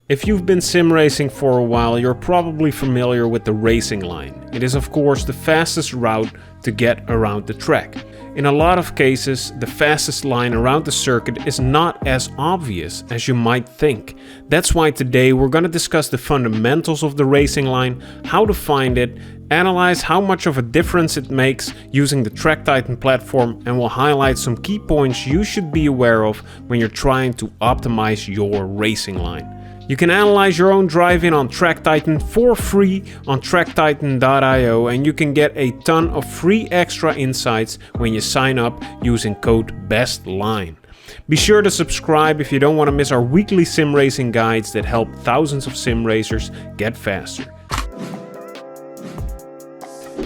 If you've been sim racing for a while, you're probably familiar with the racing line. It is of course the fastest route to get around the track. In a lot of cases, the fastest line around the circuit is not as obvious as you might think. That's why today we're going to discuss the fundamentals of the racing line, how to find it, analyze how much of a difference it makes using the TrackTitan platform, and we'll highlight some key points you should be aware of when you're trying to optimize your racing line. You can analyze your own driving on TrackTitan for free on tracktitan.io, and you can get a ton of free extra insights when you sign up using code BESTLINE. Be sure to subscribe if you don't want to miss our weekly sim racing guides that help thousands of sim racers get faster.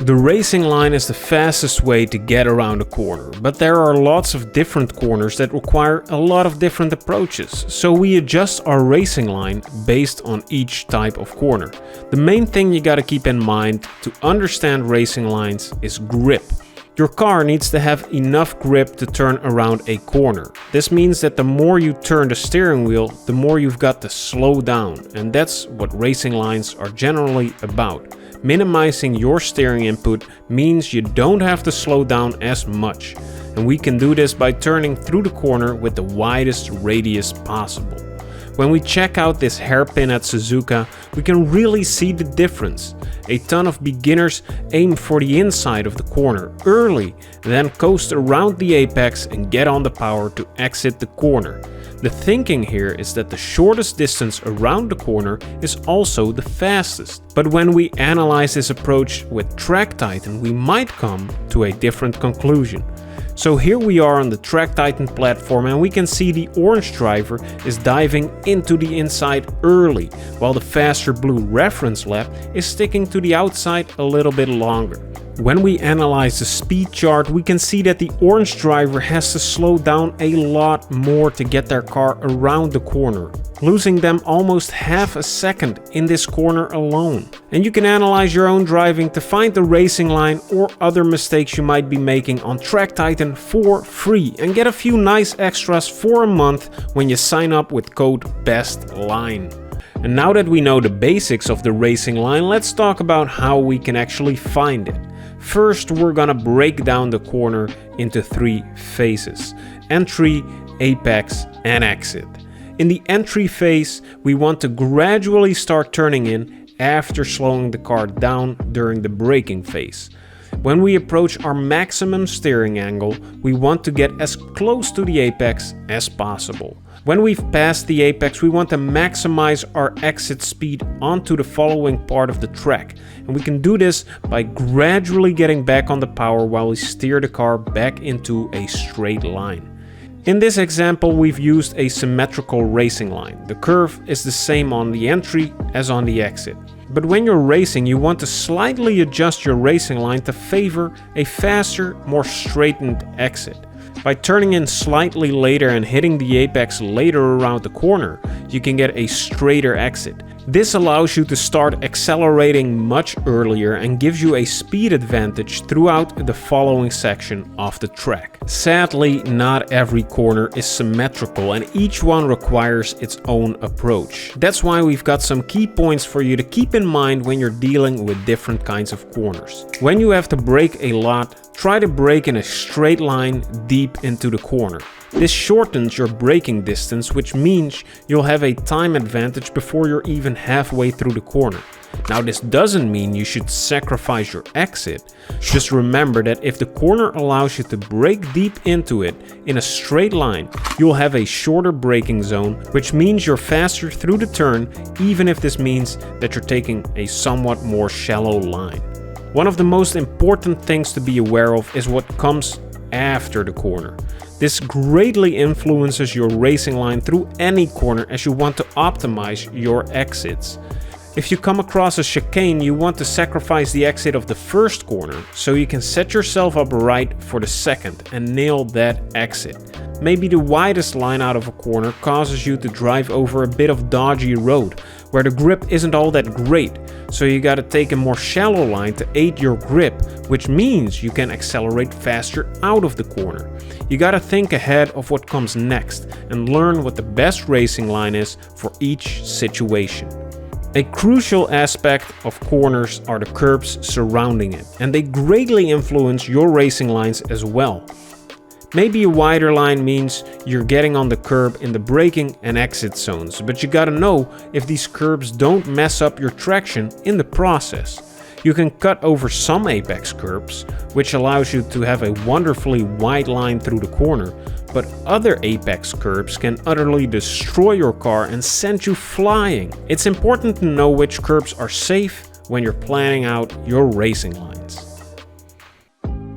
The racing line is the fastest way to get around a corner, but there are lots of different corners that require a lot of different approaches, so we adjust our racing line based on each type of corner. The main thing you gotta keep in mind to understand racing lines is grip. Your car needs to have enough grip to turn around a corner. This means that the more you turn the steering wheel, the more you've got to slow down, and that's what racing lines are generally about. Minimizing your steering input means you don't have to slow down as much, and we can do this by turning through the corner with the widest radius possible. When we check out this hairpin at Suzuka, we can really see the difference. A ton of beginners aim for the inside of the corner early, then coast around the apex and get on the power to exit the corner. The thinking here is that the shortest distance around the corner is also the fastest. But when we analyze this approach with TrackTitan, we might come to a different conclusion. So here we are on the TrackTitan platform, and we can see the orange driver is diving into the inside early, while the faster blue reference lap is sticking to the outside a little bit longer. When we analyze the speed chart, we can see that the orange driver has to slow down a lot more to get their car around the corner, losing them almost half a second in this corner alone. And you can analyze your own driving to find the racing line or other mistakes you might be making on TrackTitan for free, and get a few nice extras for a month when you sign up with code BESTLINE. And now that we know the basics of the racing line, let's talk about how we can actually find it. First, we're gonna break down the corner into three phases: entry, apex, and exit. In the entry phase, we want to gradually start turning in after slowing the car down during the braking phase. When we approach our maximum steering angle, we want to get as close to the apex as possible. When we've passed the apex, we want to maximize our exit speed onto the following part of the track, and we can do this by gradually getting back on the power while we steer the car back into a straight line. In this example, we've used a symmetrical racing line. The curve is the same on the entry as on the exit. But when you're racing, you want to slightly adjust your racing line to favor a faster, more straightened exit. By turning in slightly later and hitting the apex later around the corner, you can get a straighter exit. This allows you to start accelerating much earlier and gives you a speed advantage throughout the following section of the track. Sadly, not every corner is symmetrical, and each one requires its own approach. That's why we've got some key points for you to keep in mind when you're dealing with different kinds of corners. When you have to brake a lot, try to brake in a straight line deep into the corner. This shortens your braking distance, which means you'll have a time advantage before you're even halfway through the corner. Now, this doesn't mean you should sacrifice your exit. Just remember that if the corner allows you to brake deep into it in a straight line, you'll have a shorter braking zone, which means you're faster through the turn, even if this means that you're taking a somewhat more shallow line. One of the most important things to be aware of is what comes after the corner. This greatly influences your racing line through any corner, as you want to optimize your exits. If you come across a chicane, you want to sacrifice the exit of the first corner, so you can set yourself up right for the second and nail that exit. Maybe the widest line out of a corner causes you to drive over a bit of dodgy road, where the grip isn't all that great, so you gotta take a more shallow line to aid your grip, which means you can accelerate faster out of the corner. You gotta think ahead of what comes next and learn what the best racing line is for each situation. A crucial aspect of corners are the curbs surrounding it, and they greatly influence your racing lines as well. Maybe a wider line means you're getting on the curb in the braking and exit zones, but you gotta know if these curbs don't mess up your traction in the process. You can cut over some apex curbs, which allows you to have a wonderfully wide line through the corner, but other apex curbs can utterly destroy your car and send you flying. It's important to know which curbs are safe when you're planning out your racing lines.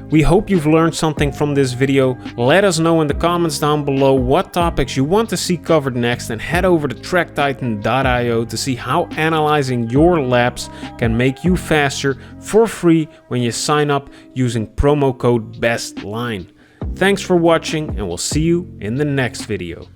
We hope you've learned something from this video. Let us know in the comments down below what topics you want to see covered next, and head over to tracktitan.io to see how analyzing your laps can make you faster for free when you sign up using promo code BESTLINE. Thanks for watching, and we'll see you in the next video.